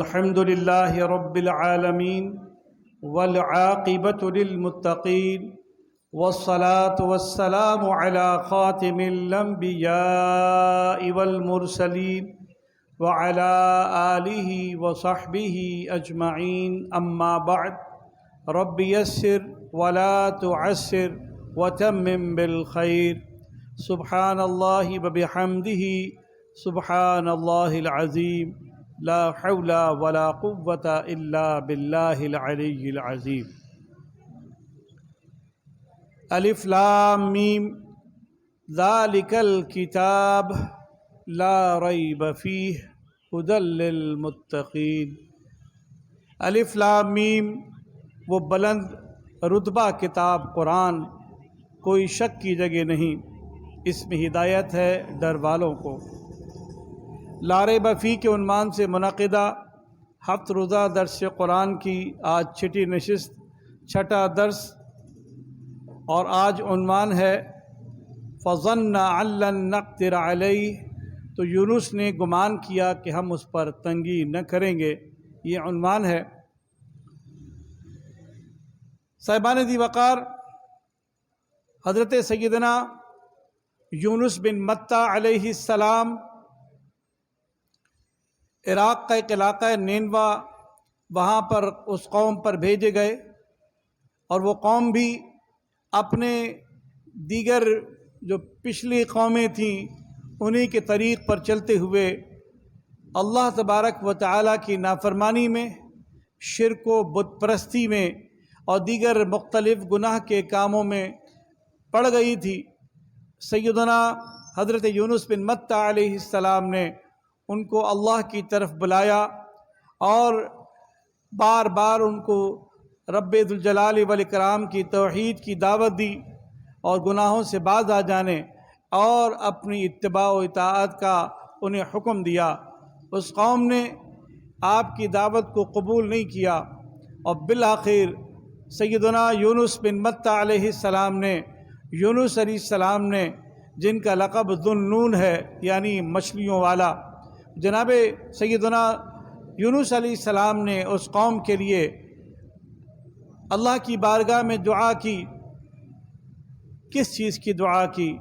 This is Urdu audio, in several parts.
الحمد لله رب العالمين والعاقبة للمتقين والصلاة والسلام على خاتم الأنبياء والمرسلين وعلى آله وصحبه أجمعين أما بعد رب يسر ولا تعسر وتمم بالخير سبحان الله وبحمده سبحان الله العظيم لا حول ولا قوة إلا بالله العلي العظيم الف لام میم ذلك الكتاب لا ریب فیہ ھدی للمتقین۔ الف لام میم وہ بلند رتبہ کتاب قرآن، کوئی شک کی جگہ نہیں، اس میں ہدایت ہے ڈر والوں کو۔ لا ریب فیہ کے عنوان سے منعقدہ ہفت روزہ درس قرآن کی آج چھٹی نشست، چھٹا درس، اور آج عنوان ہے فظن ان لن نقدر علیہ، تو یونس نے گمان کیا کہ ہم اس پر تنگی نہ کریں گے، یہ عنوان ہے۔ صاحبان ذی وقار، حضرت سیدنا یونس بن متیٰ علیہ السلام عراق کا ایک علاقہ ہے نینوا، وہاں پر اس قوم پر بھیجے گئے، اور وہ قوم بھی اپنے دیگر جو پچھلی قومیں تھیں انہی کے طریق پر چلتے ہوئے اللہ تبارک و تعالیٰ کی نافرمانی میں، شرک و بت پرستی میں اور دیگر مختلف گناہ کے کاموں میں پڑ گئی تھی۔ سیدنا حضرت یونس بن متیٰ علیہ السلام نے ان کو اللہ کی طرف بلایا اور بار بار ان کو رب ذوالجلال والاکرام کی توحید کی دعوت دی اور گناہوں سے باز آ جانے اور اپنی اتباع و اطاعت کا انہیں حکم دیا۔ اس قوم نے آپ کی دعوت کو قبول نہیں کیا، اور بالآخر سیدنا یونس بن متیٰ علیہ السلام نے، یونس علیہ السلام نے، جن کا لقب ذو النون ہے یعنی مچھلیوں والا، جناب سیدنا یونس علیہ السلام نے اس قوم کے لیے اللہ کی بارگاہ میں دعا کی۔ کس چیز کی دعا کی؟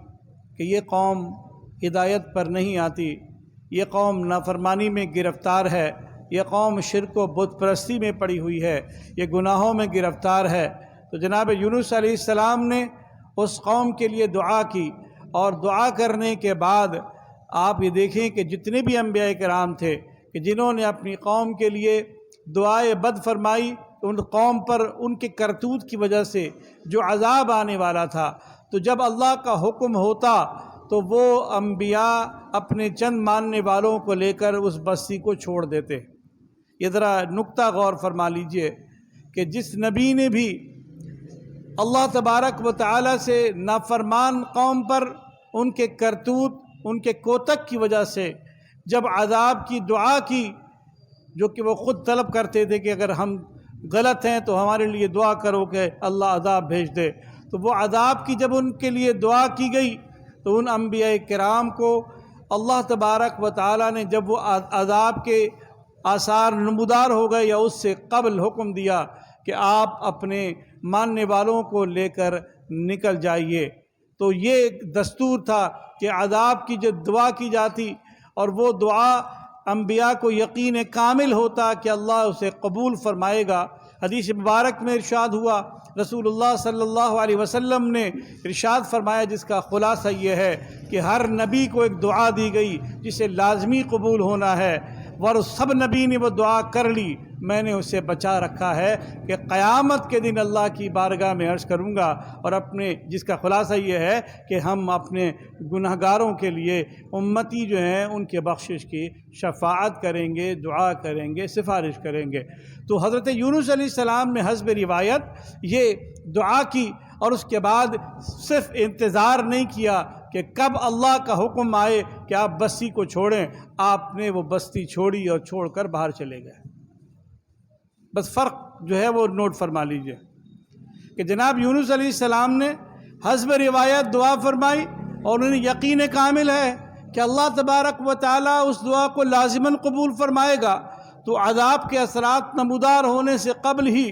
کہ یہ قوم ہدایت پر نہیں آتی، یہ قوم نافرمانی میں گرفتار ہے، یہ قوم شرک و بت پرستی میں پڑی ہوئی ہے، یہ گناہوں میں گرفتار ہے۔ تو جناب یونس علیہ السلام نے اس قوم کے لیے دعا کی، اور دعا کرنے کے بعد آپ یہ دیکھیں کہ جتنے بھی انبیاء کرام تھے کہ جنہوں نے اپنی قوم کے لیے دعائے بد فرمائی، ان قوم پر ان کے کرتوت کی وجہ سے جو عذاب آنے والا تھا، تو جب اللہ کا حکم ہوتا تو وہ انبیاء اپنے چند ماننے والوں کو لے کر اس بستی کو چھوڑ دیتے۔ یہ ذرا نقطہ غور فرما لیجئے کہ جس نبی نے بھی اللہ تبارک و تعالیٰ سے نافرمان قوم پر ان کے کرتوت، ان کے کوتک کی وجہ سے جب عذاب کی دعا کی، جو کہ وہ خود طلب کرتے تھے کہ اگر ہم غلط ہیں تو ہمارے لیے دعا کرو کہ اللہ عذاب بھیج دے، تو وہ عذاب کی جب ان کے لیے دعا کی گئی تو ان انبیاء کرام کو اللہ تبارک و تعالیٰ نے جب وہ عذاب کے آثار نمودار ہو گئے یا اس سے قبل حکم دیا کہ آپ اپنے ماننے والوں کو لے کر نکل جائیے۔ تو یہ ایک دستور تھا کہ عذاب کی جو دعا کی جاتی، اور وہ دعا انبیاء کو یقین کامل ہوتا کہ اللہ اسے قبول فرمائے گا۔ حدیث مبارک میں ارشاد ہوا، رسول اللہ صلی اللہ علیہ وسلم نے ارشاد فرمایا، جس کا خلاصہ یہ ہے کہ ہر نبی کو ایک دعا دی گئی جسے لازمی قبول ہونا ہے، اور سب نبی نے وہ دعا کر لی، میں نے اسے بچا رکھا ہے کہ قیامت کے دن اللہ کی بارگاہ میں عرض کروں گا، اور اپنے جس کا خلاصہ یہ ہے کہ ہم اپنے گنہگاروں کے لیے امتی جو ہیں ان کے بخشش کی شفاعت کریں گے، دعا کریں گے، سفارش کریں گے۔ تو حضرت یونس علیہ السلام نے حسب روایت یہ دعا کی، اور اس کے بعد صرف انتظار نہیں کیا کہ کب اللہ کا حکم آئے کہ آپ بستی کو چھوڑیں، آپ نے وہ بستی چھوڑی اور چھوڑ کر باہر چلے گئے۔ بس فرق جو ہے وہ نوٹ فرما لیجئے کہ جناب یونس علیہ السلام نے حسب روایت دعا فرمائی، اور انہیں یقین کامل ہے کہ اللہ تبارک و تعالیٰ اس دعا کو لازماً قبول فرمائے گا، تو عذاب کے اثرات نمودار ہونے سے قبل ہی،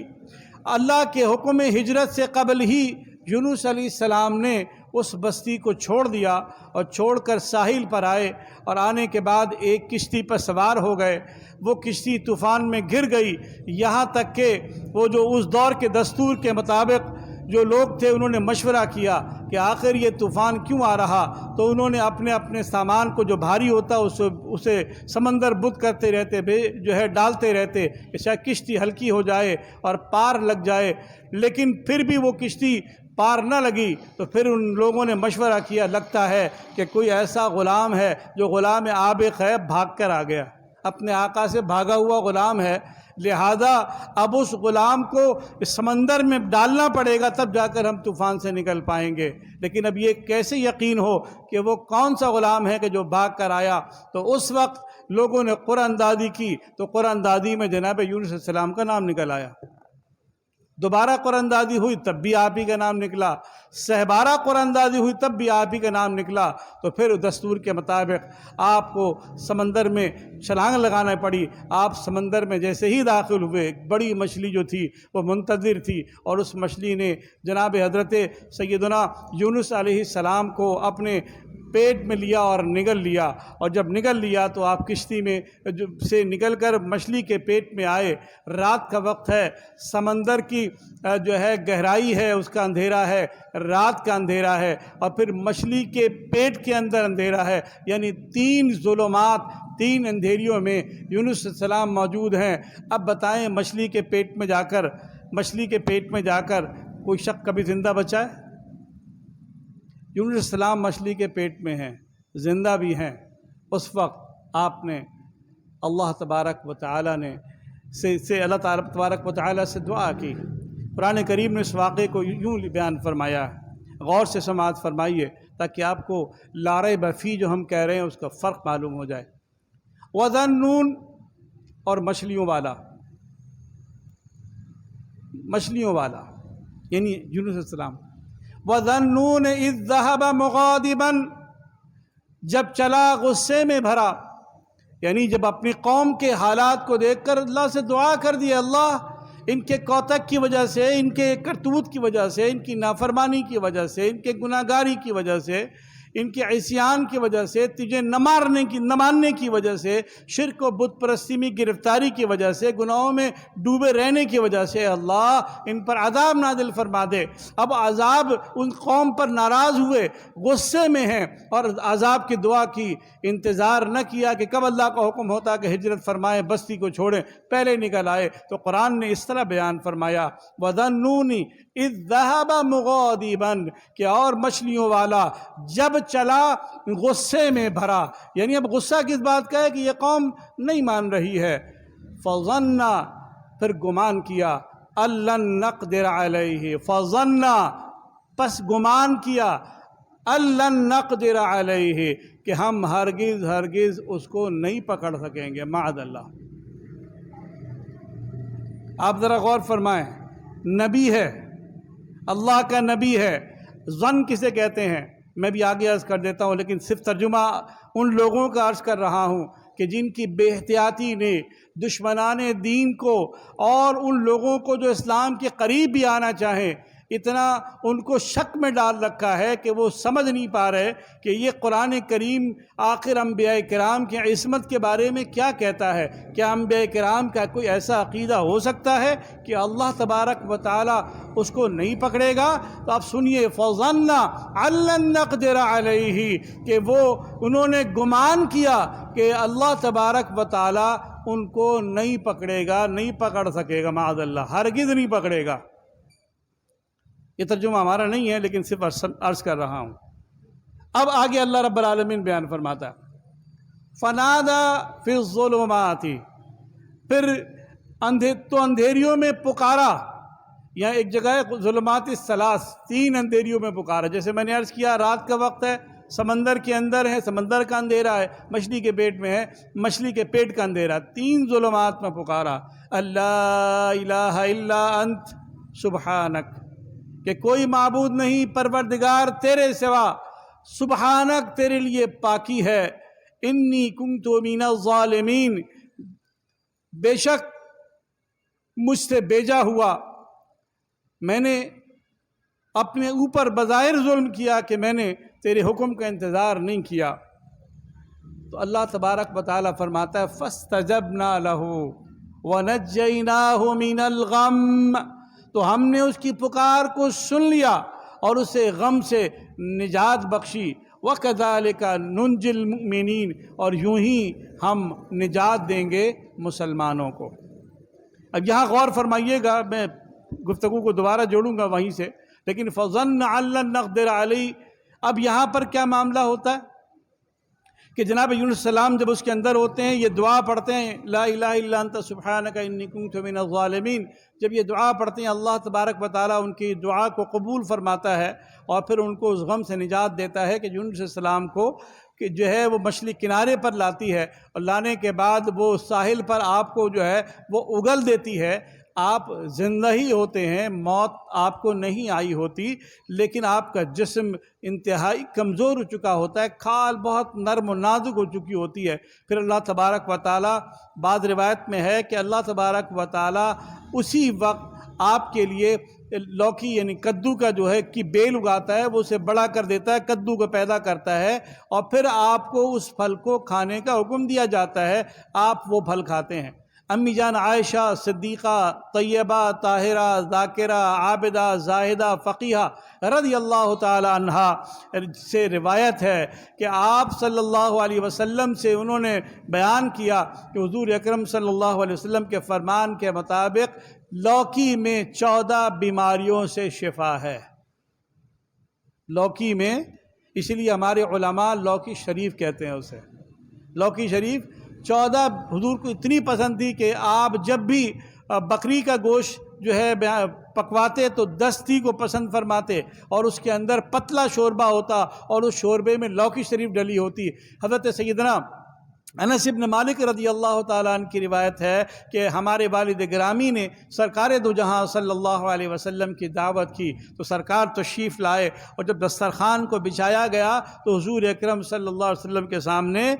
اللہ کے حکم ہجرت سے قبل ہی یونس علیہ السلام نے اس بستی کو چھوڑ دیا اور چھوڑ کر ساحل پر آئے، اور آنے کے بعد ایک کشتی پر سوار ہو گئے۔ وہ کشتی طوفان میں گر گئی، یہاں تک کہ وہ جو اس دور کے دستور کے مطابق جو لوگ تھے انہوں نے مشورہ کیا کہ آخر یہ طوفان کیوں آ رہا، تو انہوں نے اپنے اپنے سامان کو جو بھاری ہوتا اسے سمندر بدھ کرتے رہتے، جو ہے ڈالتے رہتے کہ شاید کشتی ہلکی ہو جائے اور پار لگ جائے، لیکن پھر بھی وہ کشتی پار نہ لگی۔ تو پھر ان لوگوں نے مشورہ کیا، لگتا ہے کہ کوئی ایسا غلام ہے جو غلام آب خیب بھاگ کر آ گیا، اپنے آقا سے بھاگا ہوا غلام ہے، لہذا اب اس غلام کو اس سمندر میں ڈالنا پڑے گا، تب جا کر ہم طوفان سے نکل پائیں گے۔ لیکن اب یہ کیسے یقین ہو کہ وہ کون سا غلام ہے کہ جو بھاگ کر آیا؟ تو اس وقت لوگوں نے قرآن دادی کی، تو قرآن دادی میں جناب یونس علیہ السلام کا نام نکل آیا۔ دوبارہ قرآن دادی ہوئی تب بھی آپ ہی کا نام نکلا، سہبارہ قرآن دادی ہوئی تب بھی آپ ہی کا نام نکلا۔ تو پھر دستور کے مطابق آپ کو سمندر میں چھلانگ لگانا پڑی۔ آپ سمندر میں جیسے ہی داخل ہوئے، ایک بڑی مچھلی جو تھی وہ منتظر تھی، اور اس مچھلی نے جناب حضرت سیدنا یونس علیہ السلام کو اپنے پیٹ میں لیا اور نگل لیا، اور جب نگل لیا تو آپ کشتی میں سے نکل کر مچھلی کے پیٹ میں آئے۔ رات کا وقت ہے، سمندر کی جو ہے گہرائی ہے، اس کا اندھیرا ہے، رات کا اندھیرا ہے، اور پھر مچھلی کے پیٹ کے اندر اندھیرا ہے، یعنی 3 ظلمات، 3 اندھیریوں میں یونس علیہ السلام موجود ہیں۔ اب بتائیں مچھلی کے پیٹ میں جا کر کوئی شخص کبھی زندہ بچا ہے؟ یونس علیہ السلام مچھلی کے پیٹ میں ہیں، زندہ بھی ہیں۔ اس وقت آپ نے اللہ تبارک و تعالی نے اللہ تبارک و تعالی سے دعا کی۔ قرآن کریم نے اس واقعے کو یوں بیان فرمایا ہے، غور سے سماعت فرمائیے تاکہ آپ کو لا ریب فیہ جو ہم کہہ رہے ہیں اس کا فرق معلوم ہو جائے۔ وَذَنُّونَ، اور مچھلیوں والا یعنی یونس علیہ السلام۔ وَذَنُّونَ إِذْ ذَهَبَ مُغَاضِبًا، جب چلا غصے میں بھرا، یعنی جب اپنی قوم کے حالات کو دیکھ کر اللہ سے دعا کر دی، اللہ ان کے کوتک کی وجہ سے، ان کے کرتوت کی وجہ سے، ان کی نافرمانی کی وجہ سے، ان کے گناہ گاری کی وجہ سے، ان کے عصیان کی وجہ سے، تجھے نہ ماننے کی وجہ سے، شرک و بت پرستی میں گرفتاری کی وجہ سے، گناہوں میں ڈوبے رہنے کی وجہ سے، اللہ ان پر عذاب نازل فرما دے۔ اب عذاب ان قوم پر ناراض ہوئے، غصے میں ہیں، اور عذاب کی دعا کی، انتظار نہ کیا کہ کب اللہ کا حکم ہوتا کہ ہجرت فرمائیں، بستی کو چھوڑیں، پہلے نکل آئے۔ تو قرآن نے اس طرح بیان فرمایا، وَذَنُّونِ اِذْ ذَهَبَ مُغَاضِبًا، کہ اور مچھلیوں والا جب چلا غصے میں بھرا، یعنی اب غصہ کس بات کا ہے کہ یہ قوم نہیں مان رہی ہے۔ فَظَنَّ، پھر گمان کیا، أَلَّن نَقْدِرَ عَلَيْهِ، فَظَنَّ، پس گمان کیا، أَلَّن نَقْدِرَ عَلَيْهِ، کہ ہم ہرگز اس کو نہیں پکڑ سکیں گے، معاذ اللہ۔ آپ ذرا غور فرمائیں، نبی ہے، اللہ کا نبی ہے، ظن کسے کہتے ہیں میں بھی آگے عرض کر دیتا ہوں، لیکن صرف ترجمہ ان لوگوں کا عرض کر رہا ہوں کہ جن کی بے احتیاطی نے دشمنان دین کو اور ان لوگوں کو جو اسلام کے قریب بھی آنا چاہیں، اتنا ان کو شک میں ڈال رکھا ہے کہ وہ سمجھ نہیں پا رہے کہ یہ قرآن کریم آخر انبیاء کرام کی عصمت کے بارے میں کیا کہتا ہے۔ کیا انبیاء کرام کا کوئی ایسا عقیدہ ہو سکتا ہے کہ اللہ تبارک و تعالی اس کو نہیں پکڑے گا؟ تو آپ سنیے، فَظَنَّ أَلَّن نَقْدِرَ عَلَيْهِ، کہ انہوں نے گمان کیا کہ اللہ تبارک و تعالی ان کو نہیں پکڑے گا، نہیں پکڑ سکے گا، معاذ اللہ، ہرگز نہیں پکڑے گا۔ یہ ترجمہ ہمارا نہیں ہے، لیکن صرف عرض کر رہا ہوں۔ اب آگے اللہ رب العالمین بیان فرماتا ہے، فَنَادَى فِي الظُّلُمَاتِ، پھر اندھیریوں میں پکارا، یہاں ایک جگہ ہے ظلمات الثلاث، 3 اندھیریوں میں پکارا۔ جیسے میں نے عرض کیا، رات کا وقت ہے، سمندر کے اندر ہے، سمندر کا اندھیرا ہے، مچھلی کے پیٹ میں ہے، مچھلی کے پیٹ کا اندھیرا، 3 ظلمات میں پکارا، اللہ الہ الا انت سبحانک، کہ کوئی معبود نہیں پروردگار تیرے سوا، سبحانک، تیرے لیے پاکی ہے، انی کنت من الظالمین، بے شک مجھ سے بیجا ہوا، میں نے اپنے اوپر بظاہر ظلم کیا کہ میں نے تیرے حکم کا انتظار نہیں کیا۔ تو اللہ تبارک و تعالیٰ فرماتا ہے فَاسْتَجَبْنَا لَهُ وَنَجَّيْنَاهُ مِنَ الْغَمِّ، تو ہم نے اس کی پکار کو سن لیا اور اسے غم سے نجات بخشی۔ وَكَذَلِكَ نُنْجِي الْمُؤْمِنِينَ، اور یوں ہی ہم نجات دیں گے مسلمانوں کو۔ اب یہاں غور فرمائیے گا، میں گفتگو کو دوبارہ جوڑوں گا وہیں سے، لیکن فَظَنَّ أَن لَّن نَّقْدِرَ عَلَيْهِ، اب یہاں پر کیا معاملہ ہوتا ہے کہ جناب یونس السلام جب اس کے اندر ہوتے ہیں، یہ دعا پڑھتے ہیں لا الہ الا انت سبحانک انی کنت من الظالمین، جب یہ دعا پڑھتے ہیں اللہ تبارک و تعالیٰ ان کی دعا کو قبول فرماتا ہے اور پھر ان کو اس غم سے نجات دیتا ہے کہ یونس السلام کو کہ جو ہے وہ مچھلی کنارے پر لاتی ہے، اور لانے کے بعد وہ ساحل پر آپ کو جو ہے وہ اگل دیتی ہے۔ آپ زندہ ہی ہوتے ہیں، موت آپ کو نہیں آئی ہوتی، لیکن آپ کا جسم انتہائی کمزور ہو چکا ہوتا ہے، کھال بہت نرم و نازک ہو چکی ہوتی ہے۔ پھر اللہ تبارک و تعالیٰ، بعض روایت میں ہے کہ اللہ تبارک و تعالیٰ اسی وقت آپ کے لیے لوکی یعنی کدو کا جو ہے کہ بیل اگاتا ہے، وہ اسے بڑا کر دیتا ہے، کدو کو پیدا کرتا ہے، اور پھر آپ کو اس پھل کو کھانے کا حکم دیا جاتا ہے، آپ وہ پھل کھاتے ہیں۔ امی جان عائشہ صدیقہ طیبہ طاہرہ ذاکرہ عابدہ زاہدہ فقیہہ رضی اللہ تعالی عنہا سے روایت ہے کہ آپ صلی اللہ علیہ وسلم سے انہوں نے بیان کیا کہ حضور اکرم صلی اللہ علیہ وسلم کے فرمان کے مطابق لوکی میں 14 بیماریوں سے شفا ہے۔ لوکی میں، اس لیے ہمارے علماء لوکی شریف کہتے ہیں اسے، لوکی شریف 14 حضور کو اتنی پسند تھی کہ آپ جب بھی بکری کا گوشت جو ہے پکواتے تو دستی کو پسند فرماتے، اور اس کے اندر پتلا شوربہ ہوتا اور اس شوربے میں لوکی شریف ڈلی ہوتی۔ حضرت سیدنا انس بن مالک رضی اللہ تعالیٰ عنہ کی روایت ہے کہ ہمارے والد گرامی نے سرکار دو جہاں صلی اللہ علیہ وسلم کی دعوت کی تو سرکار تشریف لائے، اور جب دسترخوان کو بچھایا گیا تو حضور اکرم صلی اللہ علیہ وسلم کے سامنے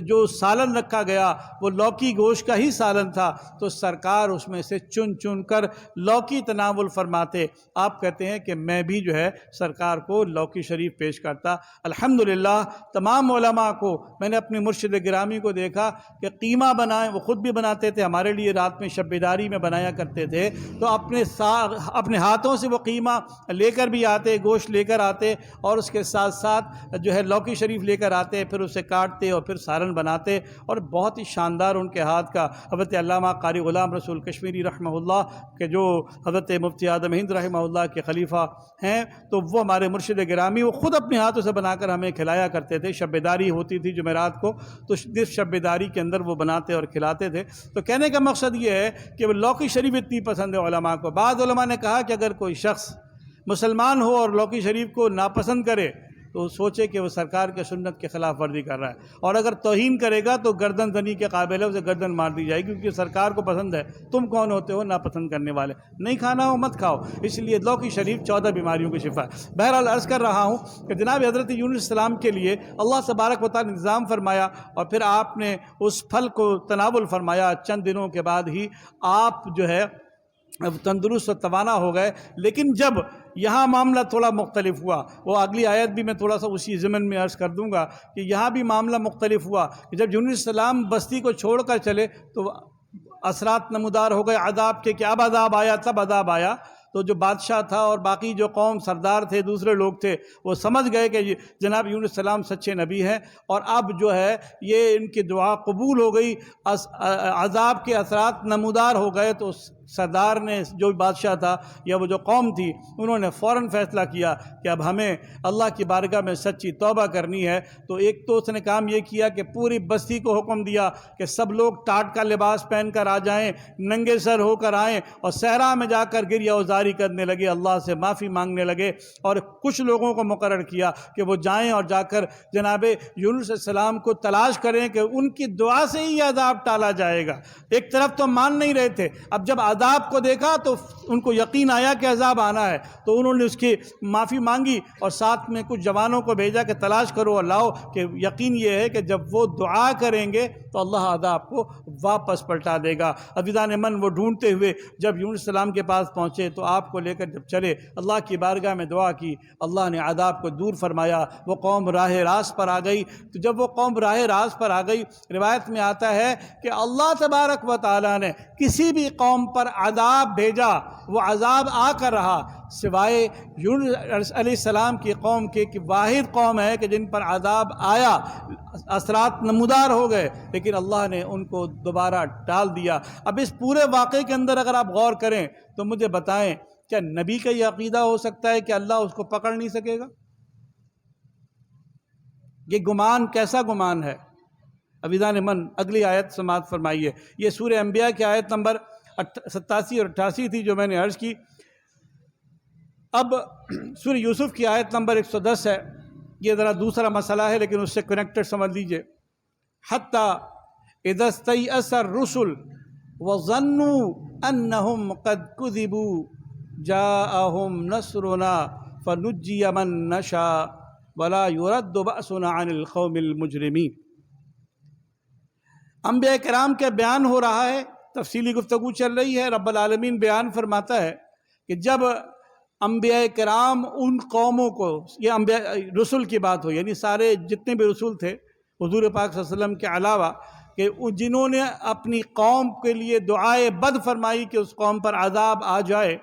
جو سالن رکھا گیا وہ لوکی گوشت کا ہی سالن تھا، تو سرکار اس میں سے چن چن کر لوکی تناول فرماتے۔ آپ کہتے ہیں کہ میں بھی جو ہے سرکار کو لوکی شریف پیش کرتا۔ الحمدللہ تمام علماء کو میں نے اپنے مرشد گرامی کو دیکھا کہ قیمہ بنائیں، وہ خود بھی بناتے تھے، ہمارے لیے رات میں شب بیداری میں بنایا کرتے تھے، تو اپنے ہاتھوں سے وہ قیمہ لے کر بھی آتے، گوشت لے کر آتے، اور اس کے ساتھ ساتھ جو ہے لوکی شریف لے کر آتے، پھر اسے کاٹتے اور پھر سالن بناتے، اور بہت ہی شاندار ان کے ہاتھ کا۔ حضرت علامہ قاری غلام رسول کشمیری رحمہ اللہ کہ جو حضرت مفتی اعظم ہند رحمہ اللہ کے خلیفہ ہیں، تو وہ ہمارے مرشد گرامی وہ خود اپنے ہاتھوں سے بنا کر ہمیں کھلایا کرتے تھے۔ شب بیداری ہوتی تھی جمعرات کو، تو شب بیداری کے اندر وہ بناتے اور کھلاتے تھے۔ تو کہنے کا مقصد یہ ہے کہ وہ لوکی شریف اتنی پسند ہے علماء کو۔ بعض علماء نے کہا کہ اگر کوئی شخص مسلمان ہو اور لوکی شریف کو ناپسند کرے تو سوچے کہ وہ سرکار کے سنت کے خلاف ورزی کر رہا ہے، اور اگر توہین کرے گا تو گردن زنی کے قابل ہے، اسے گردن مار دی جائے گی، کیونکہ سرکار کو پسند ہے۔ تم کون ہوتے ہو ناپسند کرنے والے؟ نہیں کھانا ہو مت کھاؤ۔ اس لیے لوکی شریف 14 بیماریوں کی شفا ہے۔ بہرحال عرض کر رہا ہوں کہ جناب حضرت یونس السلام کے لیے اللہ تبارک و تعالیٰ نے انتظام فرمایا، اور پھر آپ نے اس پھل کو تناول فرمایا۔ چند دنوں کے بعد ہی آپ جو ہے تندرست و توانا ہو گئے۔ لیکن جب یہاں معاملہ تھوڑا مختلف ہوا، وہ اگلی آیت بھی میں تھوڑا سا اسی ضمن میں عرض کر دوں گا کہ یہاں بھی معاملہ مختلف ہوا کہ جب یونس السلام بستی کو چھوڑ کر چلے تو اثرات نمودار ہو گئے عذاب کے، کہ اب عذاب آیا، تب عذاب آیا۔ تو جو بادشاہ تھا اور باقی جو قوم سردار تھے، دوسرے لوگ تھے، وہ سمجھ گئے کہ جناب یونس السلام سچے نبی ہیں، اور اب جو ہے یہ ان کی دعا قبول ہو گئی، عذاب کے اثرات نمودار ہو گئے۔ تو سردار نے، جو بادشاہ تھا یا وہ جو قوم تھی، انہوں نے فوراً فیصلہ کیا کہ اب ہمیں اللہ کی بارگاہ میں سچی توبہ کرنی ہے۔ تو ایک تو اس نے کام یہ کیا کہ پوری بستی کو حکم دیا کہ سب لوگ ٹاٹ کا لباس پہن کر آ جائیں، ننگے سر ہو کر آئیں، اور صحرا میں جا کر گریہ وزاری کرنے لگے، اللہ سے معافی مانگنے لگے۔ اور کچھ لوگوں کو مقرر کیا کہ وہ جائیں اور جا کر جناب یونس السلام کو تلاش کریں کہ ان کی دعا سے ہی یہ عذاب ٹالا جائے گا۔ ایک طرف تو مان نہیں رہے تھے، اب جب عذاب کو دیکھا تو ان کو یقین آیا کہ عذاب آنا ہے، تو انہوں نے اس کی معافی مانگی اور ساتھ میں کچھ جوانوں کو بھیجا کہ تلاش کرو اور لاؤ، کہ یقین یہ ہے کہ جب وہ دعا کریں گے تو اللہ عذاب کو واپس پلٹا دے گا۔ عزیزان من، وہ ڈھونڈتے ہوئے جب یونس السلام کے پاس پہنچے تو آپ کو لے کر جب چلے، اللہ کی بارگاہ میں دعا کی، اللہ نے عذاب کو دور فرمایا، وہ قوم راہ راست پر آ گئی۔ تو جب وہ قوم راہ راست پر آ گئی، روایت میں آتا ہے کہ اللہ تبارک و تعالیٰ نے کسی بھی قوم پر عذاب بھیجا، وہ عذاب آ کر رہا، سوائے یونس علیہ السلام کی قوم کے، کہ واحد قوم ہے کہ جن پر عذاب آیا، اثرات نمودار ہو گئے، لیکن اللہ نے ان کو دوبارہ ڈال دیا۔ اب اس پورے واقعے کے اندر اگر آپ غور کریں تو مجھے بتائیں، کیا نبی کا یہ عقیدہ ہو سکتا ہے کہ اللہ اس کو پکڑ نہیں سکے گا؟ یہ گمان کیسا گمان ہے؟ عزیزان من، اگلی آیت سماعت فرمائیے۔ یہ سورہ انبیاء کی آیت نمبر 87 اور 88 تھی جو میں نے عرض کی۔ اب سورہ یوسف کی آیت نمبر 110 ہے، یہ ذرا دوسرا مسئلہ ہے لیکن اس سے کنیکٹڈ سمجھ لیجئے۔ حتی اذا استیأس الرسل وظنوا انہم قد کذبوا جاءہم نصرنا فنجی من نشاء ولا يرد بأسنا عن القوم المجرمین۔ انبیاء کرام کے بیان ہو رہا ہے، تفصیلی گفتگو چل رہی ہے۔ رب العالمین بیان فرماتا ہے کہ جب انبیاء کرام ان قوموں کو، یہ انبیاء رسول کی بات ہو، یعنی سارے جتنے بھی رسول تھے حضور پاک صلی اللہ علیہ وسلم کے علاوہ، کہ جنہوں نے اپنی قوم کے لیے دعائے بد فرمائی کہ اس قوم پر عذاب آ جائے،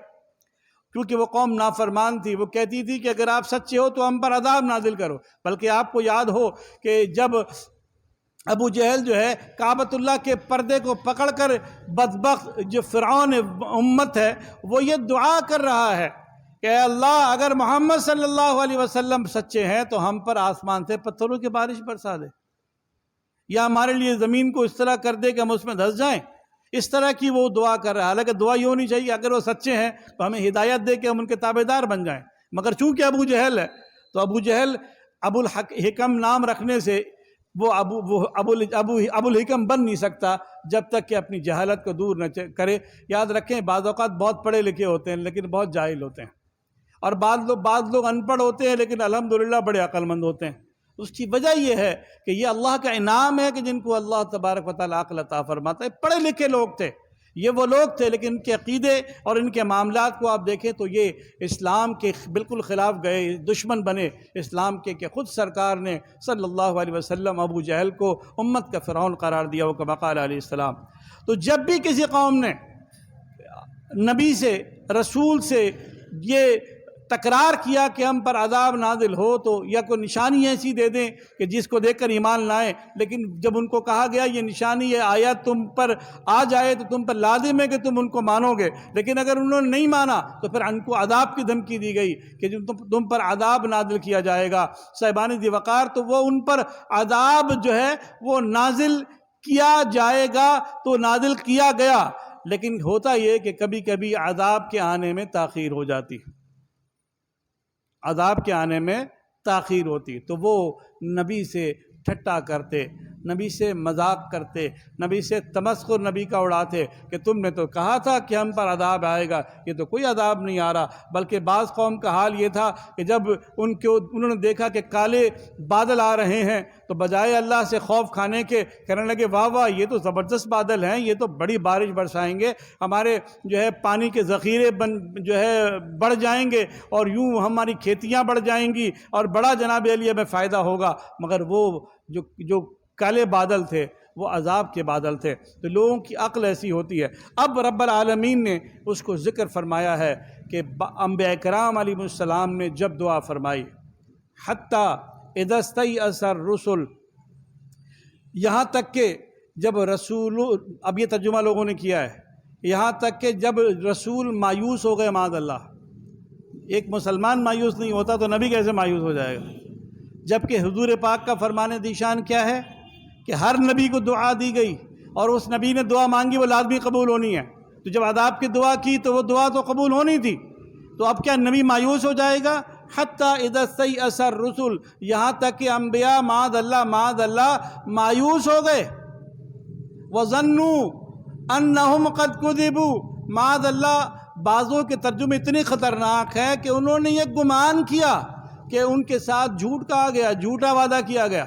کیونکہ وہ قوم نافرمان تھی، وہ کہتی تھی کہ اگر آپ سچے ہو تو ہم پر عذاب نازل کرو۔ بلکہ آپ کو یاد ہو کہ جب ابو جہل جو ہے کعبۃ اللہ کے پردے کو پکڑ کر، بدبخت جو فرعون امت ہے، وہ یہ دعا کر رہا ہے کہ اے اللہ اگر محمد صلی اللہ علیہ وسلم سچے ہیں تو ہم پر آسمان سے پتھروں کی بارش برسا دے، یا ہمارے لیے زمین کو اس طرح کر دے کہ ہم اس میں دھس جائیں۔ اس طرح کی وہ دعا کر رہا ہے۔ حالانکہ دعا یہ ہونی چاہیے اگر وہ سچے ہیں تو ہمیں ہدایت دے کہ ہم ان کے تابعدار بن جائیں، مگر چونکہ ابو جہل ہے تو ابو جہل ابو الحکم نام رکھنے سے وہ ابو الحکم بن نہیں سکتا جب تک کہ اپنی جہالت کو دور نہ کرے۔ یاد رکھیں، بعض اوقات بہت پڑھے لکھے ہوتے ہیں لیکن بہت جاہل ہوتے ہیں، اور بعض لوگ ان پڑھ ہوتے ہیں لیکن الحمدللہ بڑے عقل مند ہوتے ہیں۔ اس کی وجہ یہ ہے کہ یہ اللہ کا انعام ہے کہ جن کو اللہ تبارک و تعالیٰ عقل عطا فرماتا ہے۔ پڑھے لکھے لوگ تھے، یہ وہ لوگ تھے، لیکن ان کے عقیدے اور ان کے معاملات کو آپ دیکھیں تو یہ اسلام کے بالکل خلاف گئے، دشمن بنے اسلام کے، کہ خود سرکار نے صلی اللہ علیہ وسلم ابو جہل کو امت کا فرعون قرار دیا ہو کما قال علیہ السلام۔ تو جب بھی کسی قوم نے نبی سے، رسول سے یہ تکرار کیا کہ ہم پر عذاب نازل ہو، تو یا کوئی نشانی ایسی دے دیں کہ جس کو دیکھ کر ایمان لائیں، لیکن جب ان کو کہا گیا یہ نشانی، یہ آیت تم پر آ جائے تو تم پر لازم ہے کہ تم ان کو مانو گے، لیکن اگر انہوں نے نہیں مانا تو پھر ان کو عذاب کی دھمکی دی گئی کہ تم پر عذاب نازل کیا جائے گا۔ صاحبان ذی وقار، تو وہ ان پر عذاب جو ہے وہ نازل کیا جائے گا، تو نازل کیا گیا، لیکن ہوتا یہ کہ کبھی کبھی عذاب کے آنے میں تاخیر ہو جاتی، عذاب کے آنے میں تاخیر ہوتی، تو وہ نبی سے ٹھٹا کرتے، نبی سے مذاق کرتے، نبی سے تمسخر نبی کا اڑاتے کہ تم نے تو کہا تھا کہ ہم پر عذاب آئے گا، یہ تو کوئی عذاب نہیں آ رہا۔ بلکہ بعض قوم کا حال یہ تھا کہ جب انہوں نے دیکھا کہ کالے بادل آ رہے ہیں تو بجائے اللہ سے خوف کھانے کے کہنے لگے واہ واہ یہ تو زبردست بادل ہیں، یہ تو بڑی بارش برسائیں گے، ہمارے جو ہے پانی کے ذخیرے بڑھ جائیں گے، اور یوں ہماری کھیتیاں بڑھ جائیں گی اور بڑا جناب علی ہمیں فائدہ ہوگا۔ مگر وہ جو کالے بادل تھے وہ عذاب کے بادل تھے۔ تو لوگوں کی عقل ایسی ہوتی ہے۔ اب رب العالمین نے اس کو ذکر فرمایا ہے کہ انبیاء کرام علیہ السلام نے جب دعا فرمائی، حتی اذا استیأس الرسل، یہاں تک کہ جب رسول، اب یہ ترجمہ لوگوں نے کیا ہے، یہاں تک کہ جب رسول مایوس ہو گئے، معاذ اللہ، ایک مسلمان مایوس نہیں ہوتا تو نبی کیسے مایوس ہو جائے گا؟ جبکہ حضور پاک کا فرمان دیشان کیا ہے کہ ہر نبی کو دعا دی گئی، اور اس نبی نے دعا مانگی وہ لازمی قبول ہونی ہے، تو جب عذاب کی دعا کی تو وہ دعا تو قبول ہونی تھی، تو اب کیا نبی مایوس ہو جائے گا؟ حتی اذا استیأس الرسل، یہاں تک کہ انبیاء معاذ اللہ مایوس ہو گئے، وظنوا انہم قد کذبوا، معاذ اللہ بعضوں کے ترجمے اتنے خطرناک ہیں کہ انہوں نے یہ گمان کیا کہ ان کے ساتھ جھوٹ کہا گیا، جھوٹا وعدہ کیا گیا۔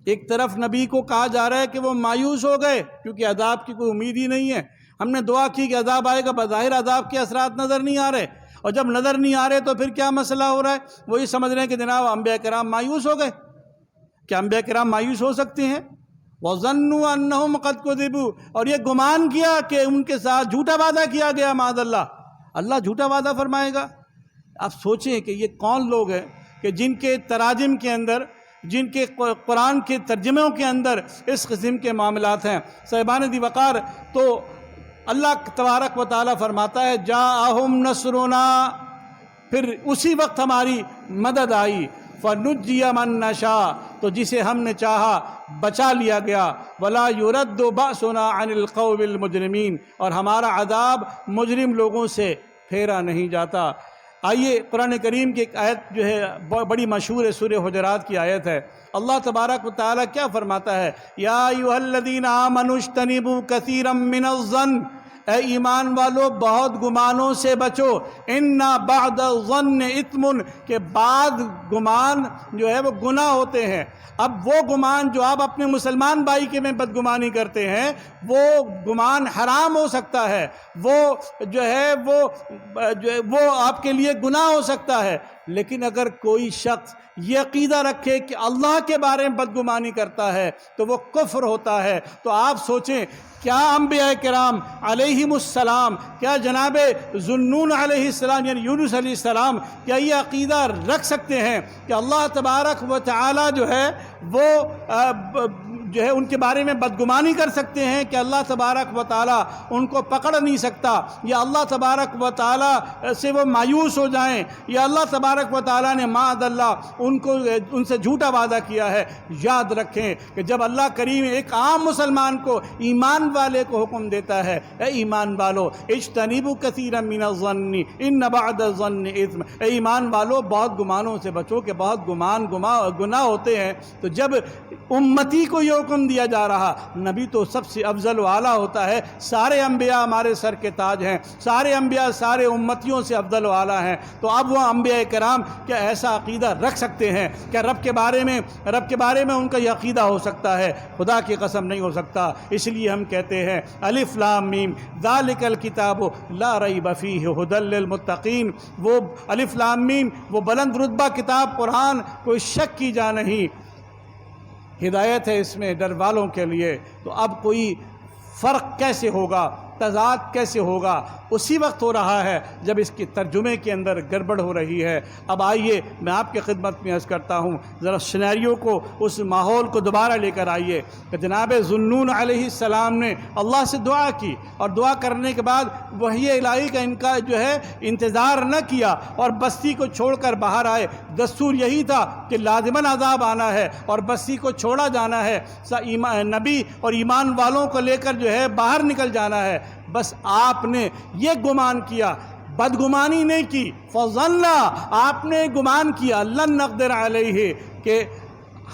ایک طرف نبی کو کہا جا رہا ہے کہ وہ مایوس ہو گئے کیونکہ عذاب کی کوئی امید ہی نہیں ہے، ہم نے دعا کی کہ عذاب آئے گا، بظاہر عذاب کے اثرات نظر نہیں آ رہے، اور جب نظر نہیں آ رہے تو پھر کیا مسئلہ ہو رہا ہے؟ وہ یہ سمجھ رہے ہیں کہ جناب انبیاء کرام مایوس ہو گئے۔ کیا انبیاء کرام مایوس ہو سکتے ہیں؟ وَظَنُّوا أَنَّهُمْ قَدْ كُذِبُوا، اور یہ گمان کیا کہ ان کے ساتھ جھوٹا وعدہ کیا گیا، معاذ اللہ جھوٹا وعدہ فرمائے گا۔ آپ سوچیں کہ یہ کون لوگ ہیں کہ جن کے تراجم کے اندر، جن کے قرآن کے ترجموں کے اندر اس قسم کے معاملات ہیں۔ صاحبان دی وقار، تو اللہ تبارک و تعالیٰ فرماتا ہے جاءہم نصرنا، پھر اسی وقت ہماری مدد آئی، فنجی من نشاء، تو جسے ہم نے چاہا بچا لیا گیا، ولا یرد بأسنا عن القوم المجرمین، اور ہمارا عذاب مجرم لوگوں سے پھیرا نہیں جاتا۔ آئیے قرآن کریم کی ایک آیت جو ہے بڑی مشہور ہے، سورہ حجرات کی آیت ہے۔ اللہ تبارک و تعالیٰ کیا فرماتا ہے؟ یا ایھا الذین آمنوا اجتنبوا کثیرا من الظن، اے ایمان والو بہت گمانوں سے بچو، ان بعد الظن اثم، کہ بعد گمان جو ہے وہ گناہ ہوتے ہیں۔ اب وہ گمان جو آپ اپنے مسلمان بھائی کے میں بدگمانی کرتے ہیں، وہ گمان حرام ہو سکتا ہے، وہ جو ہے وہ آپ کے لیے گناہ ہو سکتا ہے، لیکن اگر کوئی شخص یہ عقیدہ رکھے کہ اللہ کے بارے میں بدگمانی کرتا ہے تو وہ کفر ہوتا ہے۔ تو آپ سوچیں، کیا انبیاء کرام علیہم السلام، کیا جناب ذوالنون علیہ السلام یعنی یونس علیہ السلام، کیا یہ عقیدہ رکھ سکتے ہیں کہ اللہ تبارک و تعالی جو ہے وہ جو ہے ان کے بارے میں بدگمانی کر سکتے ہیں کہ اللہ تبارک و تعالی ان کو پکڑ نہیں سکتا، یا اللہ تبارک و تعالی سے وہ مایوس ہو جائیں، یا اللہ تبارک و تعالی نے معاذ اللہ ان سے جھوٹا وعدہ کیا ہے؟ یاد رکھیں کہ جب اللہ کریم ایک عام مسلمان کو، ایمان والے کو حکم دیتا ہے، اے ایمان والو اجتنبوا کثیرا من الظن ان بعد الظن اثم، اے ایمان والو بہت گمانوں سے بچو کہ بہت گناہ ہوتے ہیں، تو جب امتی کو یہ حکم دیا جا رہا، نبی تو سب سے افضل و اعلیٰ ہوتا ہے، سارے انبیاء ہمارے سر کے تاج ہیں، سارے انبیاء سارے امتیوں سے افضل و اعلیٰ ہیں، تو اب وہ انبیاء کرام کیا ایسا عقیدہ رکھ سکتے ہیں؟ کیا رب کے بارے میں ان کا یہ عقیدہ ہو سکتا ہے؟ خدا کی قسم نہیں ہو سکتا۔ اس لیے ہم کہتے ہیں الف لام میم ذالک الکتاب لا ریب فیہ ھدی للمتقین، وہ الف لام میم، وہ بلند رتبہ کتاب قرآن، کوئی شک کی جا نہیں، ہدایت ہے اس میں ڈر والوں کے لیے۔ تو اب کوئی فرق کیسے ہوگا، تضاد کیسے ہوگا؟ اسی وقت ہو رہا ہے جب اس کے ترجمے کے اندر گڑبڑ ہو رہی ہے۔ اب آئیے میں آپ کے خدمت میں عرض کرتا ہوں، ذرا سینیریو کو، اس ماحول کو دوبارہ لے کر آئیے کہ جناب ذوالنون علیہ السلام نے اللہ سے دعا کی، اور دعا کرنے کے بعد وحی الہی کا ان کا جو ہے انتظار نہ کیا اور بستی کو چھوڑ کر باہر آئے۔ دستور یہی تھا کہ لازماً عذاب آنا ہے اور بستی کو چھوڑا جانا ہے، نبی اور ایمان والوں کو لے کر جو ہے باہر نکل جانا ہے۔ بس آپ نے یہ گمان کیا، بدگمانی نہیں کی، فظن، آپ نے گمان کیا لن نقدر علیہ، کہ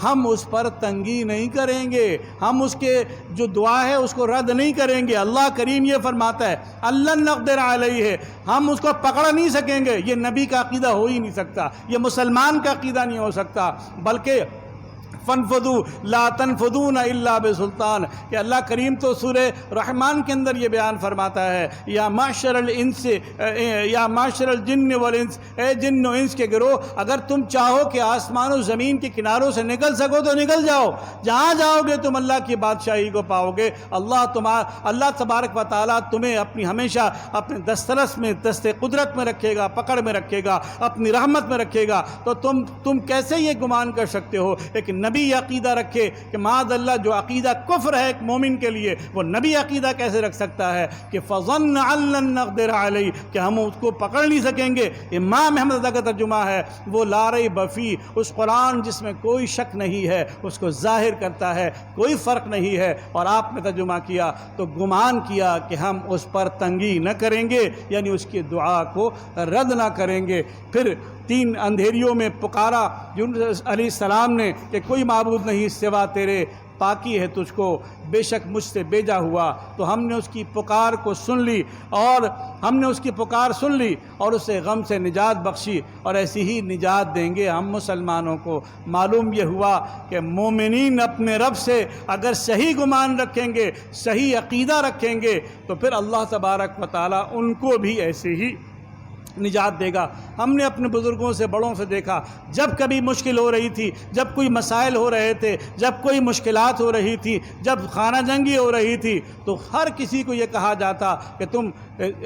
ہم اس پر تنگی نہیں کریں گے، ہم اس کے جو دعا ہے اس کو رد نہیں کریں گے۔ اللہ کریم یہ فرماتا ہے لن نقدر علیہ، ہم اس کو پکڑ نہیں سکیں گے۔ یہ نبی کا عقیدہ ہو ہی نہیں سکتا، یہ مسلمان کا عقیدہ نہیں ہو سکتا، بلکہ فانفذوا لا تنفذون الا بسلطان، کہ اللہ کریم تو سورہ رحمان کے اندر یہ بیان فرماتا ہے یا معشر الانس یا معشر الجن والانس، اے جن و انس کے گروہ، اگر تم چاہو کہ آسمان و زمین کے کناروں سے نکل سکو تو نکل جاؤ، جہاں جاؤ گے تم اللہ کی بادشاہی کو پاؤ گے۔ اللہ تبارک و تعالیٰ تمہیں اپنی ہمیشہ اپنے دسترس میں، دست قدرت میں رکھے گا، پکڑ میں رکھے گا، اپنی رحمت میں رکھے گا۔ تو تم کیسے یہ گمان کر سکتے ہو ایک نبی یہ عقیدہ رکھے کہ معاذ اللہ جو عقیدہ کفر ہے ایک مومن کے لیے، وہ نبی عقیدہ کیسے رکھ سکتا ہے کہ فظن لن نقدر علیہ، کہ ہم اس کو پکڑ نہیں سکیں گے۔ امام احمد رضا کا ترجمہ ہے وہ لا ریب فیہ، اس قرآن جس میں کوئی شک نہیں ہے اس کو ظاہر کرتا ہے، کوئی فرق نہیں ہے۔ اور آپ نے ترجمہ کیا تو گمان کیا کہ ہم اس پر تنگی نہ کریں گے، یعنی اس کی دعا کو رد نہ کریں گے۔ پھر 3 اندھیریوں میں پکارا یونس علیہ السلام نے کہ کوئی معبود نہیں سوا تیرے، پاکی ہے تجھ کو، بے شک مجھ سے بھیجا ہوا۔ تو ہم نے اس کی پکار کو سن لی اور اسے غم سے نجات بخشی، اور ایسی ہی نجات دیں گے ہم مسلمانوں کو۔ معلوم یہ ہوا کہ مومنین اپنے رب سے اگر صحیح گمان رکھیں گے، صحیح عقیدہ رکھیں گے، تو پھر اللہ تبارک و تعالیٰ ان کو بھی ایسے ہی نجات دے گا۔ ہم نے اپنے بزرگوں سے، بڑوں سے دیکھا، جب کبھی مشکل ہو رہی تھی، جب کوئی مسائل ہو رہے تھے، جب کوئی مشکلات ہو رہی تھی، جب خانہ جنگی ہو رہی تھی، تو ہر کسی کو یہ کہا جاتا کہ تم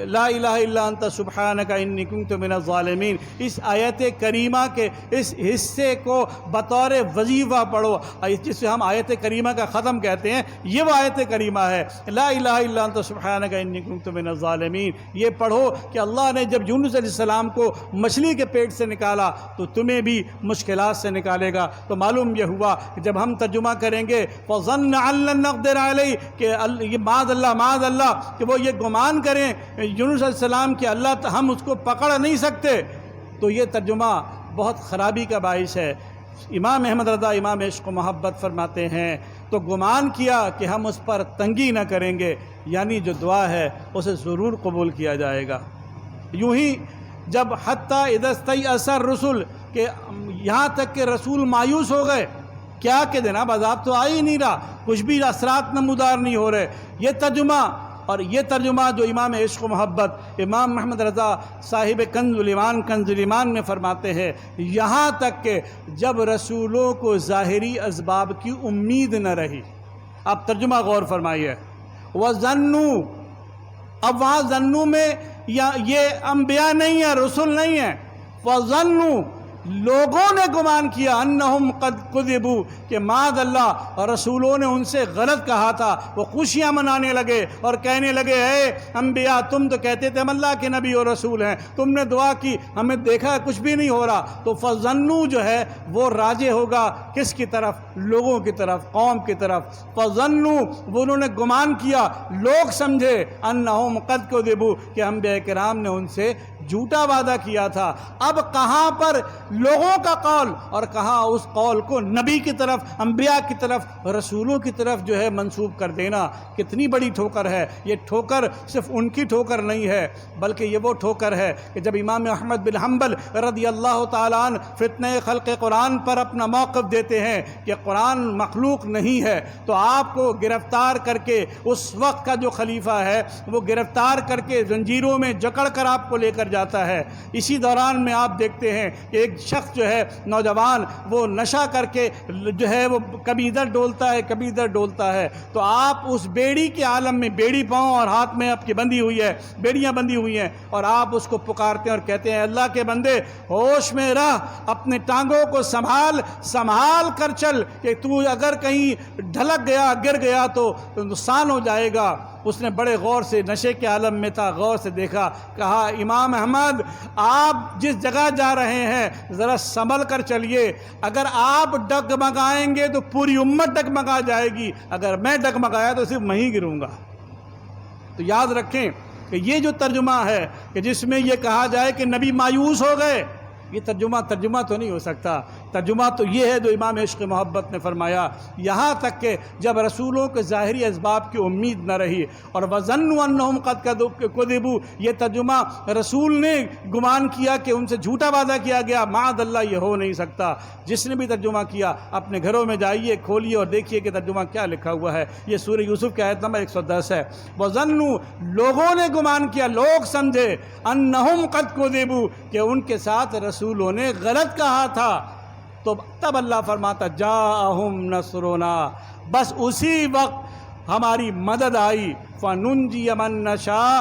لا الہ الا انت سبحانک انی کنت من الظالمین، اس آیت کریمہ کے اس حصے کو بطور وظیفہ پڑھو، جسے ہم آیت کریمہ کا ختم کہتے ہیں۔ یہ وہ آیت کریمہ ہے، لا الہ الا انت سبحانک انی کنت من الظالمین۔ یہ پڑھو کہ اللہ نے جب یونس علیہ السلام کو مچھلی کے پیٹ سے نکالا تو تمہیں بھی مشکلات سے نکالے گا۔ تو معلوم یہ ہوا کہ جب ہم ترجمہ کریں گے فَظَنَّ أَن لَّن نَّقْدِرَ عَلَيْهِ کہ یہ معاذ اللہ کہ وہ یہ گمان کریں یونس علیہ السلام کہ اللہ ہم اس کو پکڑ نہیں سکتے، تو یہ ترجمہ بہت خرابی کا باعث ہے۔ امام احمد رضا، امام عشق و محبت فرماتے ہیں تو گمان کیا کہ ہم اس پر تنگی نہ کریں گے، یعنی جو دعا ہے اسے ضرور قبول کیا جائے گا۔ یوں ہی جب حتیٰ اذا استیأس الرسل کہ یہاں تک کہ رسول مایوس ہو گئے، کیا کہ جناب عذاب تو آ ہی نہیں رہا، کچھ بھی اثرات نمودار نہیں ہو رہے، یہ ترجمہ جو امام عشق و محبت امام محمد رضا صاحب کنز الایمان میں فرماتے ہیں، یہاں تک کہ جب رسولوں کو ظاہری اسباب کی امید نہ رہی۔ آپ ترجمہ غور فرمائیے، وَظَنُّوا، اب وہاں ظنّوا میں یہ انبیاء نہیں ہیں، رسول نہیں ہیں، وَظَنُّوا لوگوں نے گمان کیا انہم قد کذبوا کہ معاذ اللہ رسولوں نے ان سے غلط کہا تھا، وہ خوشیاں منانے لگے اور کہنے لگے اے انبیاء تم تو کہتے تھے ہم اللہ کے نبی اور رسول ہیں، تم نے دعا کی ہمیں دیکھا کچھ بھی نہیں ہو رہا۔ تو فظنوا جو ہے وہ راجع ہوگا کس کی طرف؟ لوگوں کی طرف، قوم کی طرف۔ فظنوا وہ انہوں نے گمان کیا، لوگ سمجھے انہم قد کذبوا کہ انبیاء کرام نے ان سے جھوٹا وعدہ کیا تھا۔ اب کہاں پر لوگوں کا قول اور کہاں اس قول کو نبی کی طرف، انبیاء کی طرف، رسولوں کی طرف جو ہے منسوب کر دینا، کتنی بڑی ٹھوکر ہے۔ یہ ٹھوکر صرف ان کی ٹھوکر نہیں ہے بلکہ یہ وہ ٹھوکر ہے کہ جب امام احمد بن حنبل رضی اللہ تعالیٰ عنہ فتنہ خلق قرآن پر اپنا موقف دیتے ہیں کہ قرآن مخلوق نہیں ہے، تو آپ کو گرفتار کر کے اس وقت کا جو خلیفہ ہے وہ گرفتار کر کے زنجیروں میں جکڑ کر آپ کو لے کر جاتا ہے۔ اسی دوران میں آپ دیکھتے ہیں کہ ایک شخص جو ہے نوجوان وہ نشہ کر کے جو ہے وہ کبھی ادھر ڈولتا ہے کبھی ادھر ڈولتا ہے، تو آپ اس بیڑی کے عالم میں، بیڑی پاؤں اور ہاتھ میں آپ کی بندھی ہوئی ہے، بیڑیاں بندھی ہوئی ہیں، اور آپ اس کو پکارتے ہیں اور کہتے ہیں اللہ کے بندے ہوش میں رہ، اپنے ٹانگوں کو سنبھال کر چل کہ تو اگر کہیں ڈھلک گیا گر گیا تو نقصان ہو جائے گا۔ اس نے بڑے غور سے، نشے کے عالم میں تھا، غور سے دیکھا، کہا امام احمد آپ جس جگہ جا رہے ہیں ذرا سنبھل کر چلیے، اگر آپ ڈگمگائیں گے تو پوری امت ڈگمگا جائے گی، اگر میں ڈگمگایا تو صرف میں ہی گروں گا۔ تو یاد رکھیں کہ یہ جو ترجمہ ہے کہ جس میں یہ کہا جائے کہ نبی مایوس ہو گئے، یہ ترجمہ تو نہیں ہو سکتا۔ ترجمہ تو یہ ہے جو امام عشق محبت نے فرمایا، یہاں تک کہ جب رسولوں کے ظاہری اسباب کی امید نہ رہی، اور وَظَنُّوا أَنَّهُمْ قَدْ كَذِبُوا یہ ترجمہ رسول نے گمان کیا کہ ان سے جھوٹا وعدہ کیا گیا، معاذ اللہ یہ ہو نہیں سکتا۔ جس نے بھی ترجمہ کیا اپنے گھروں میں جائیے، کھولیے اور دیکھیے کہ ترجمہ کیا لکھا ہوا ہے۔ یہ سورہ یوسف کی آیت نمبر 110 ہے۔ وَظَنُّوا لوگوں نے گمان کیا، لوگ سمجھے، أَنَّهُمْ قَدْ كَذِبُوا کہ ان کے ساتھ رسولوں نے غلط کہا تھا۔ تو تب اللہ فرماتا جاءہم نصرنا، بس اسی وقت ہماری مدد آئی، فننجی من نشاء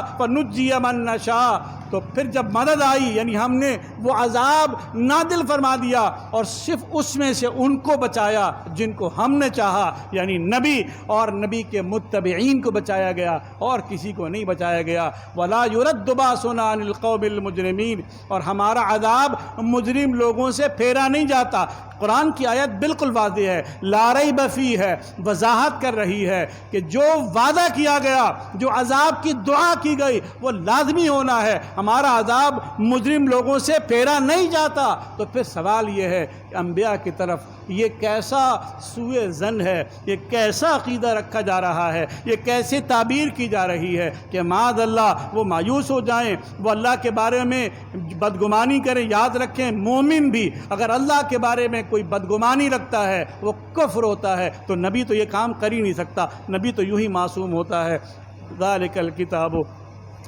تو پھر جب مدد آئی یعنی ہم نے وہ عذاب نادل فرما دیا اور صرف اس میں سے ان کو بچایا جن کو ہم نے چاہا، یعنی نبی اور نبی کے متبعین کو بچایا گیا اور کسی کو نہیں بچایا گیا۔ وَلَا يُرَدُّ بَأْسُنَا عَنِ الْقَوْمِ الْمُجْرِمِينَ اور ہمارا عذاب مجرم لوگوں سے پھیرا نہیں جاتا۔ قرآن کی آیت بالکل واضح ہے، لا ریب فیہ ہے، وضاحت کر رہی ہے کہ جو وعدہ کیا گیا، جو عذاب کی دعا کی گئی وہ لازمی ہونا ہے۔ ہمارا عذاب مجرم لوگوں سے پھیرا نہیں جاتا۔ تو پھر سوال یہ ہے کہ انبیاء کی طرف یہ کیسا سوء ظن ہے، یہ کیسا عقیدہ رکھا جا رہا ہے، یہ کیسے تعبیر کی جا رہی ہے کہ معاذ اللہ وہ مایوس ہو جائیں، وہ اللہ کے بارے میں بدگمانی کریں۔ یاد رکھیں مومن بھی اگر اللہ کے بارے میں کوئی بدگمانی رکھتا ہے وہ کفر ہوتا ہے، تو نبی تو یہ کام کر ہی نہیں سکتا، نبی تو یوں ہی معصوم ہوتا ہے۔ ذالک الکتاب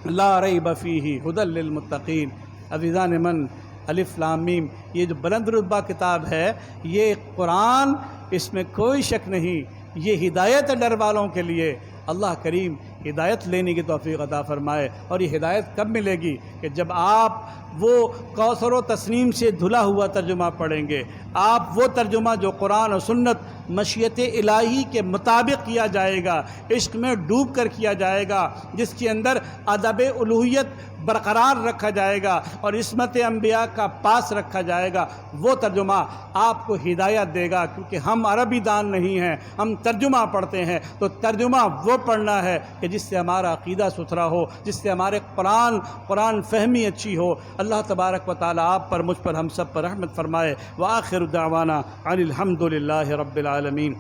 لا ریب فیہ ھدی للمتقین۔ عزیزان من، الف لام میم، یہ جو بلند رتبہ کتاب ہے یہ قرآن، اس میں کوئی شک نہیں، یہ ہدایت ہے ڈر والوں کے لیے۔ اللہ کریم ہدایت لینے کی توفیق عطا فرمائے۔ اور یہ ہدایت کب ملے گی؟ کہ جب آپ وہ کوثر و تسنیم سے دھلا ہوا ترجمہ پڑھیں گے، آپ وہ ترجمہ جو قرآن و سنت مشیت الہی کے مطابق کیا جائے گا، عشق میں ڈوب کر کیا جائے گا، جس کے اندر ادب الوہیت برقرار رکھا جائے گا اور عصمت انبیاء کا پاس رکھا جائے گا، وہ ترجمہ آپ کو ہدایت دے گا۔ کیونکہ ہم عربی دان نہیں ہیں، ہم ترجمہ پڑھتے ہیں، تو ترجمہ وہ پڑھنا ہے کہ جس سے ہمارا عقیدہ ستھرا ہو، جس سے ہمارے قرآن فہمی اچھی ہو۔ اللہ تبارک و تعالیٰ آپ پر، مجھ پر، ہم سب پر رحمت فرمائے۔ وآخر دعوانا ان الحمد للہ رب العالمین۔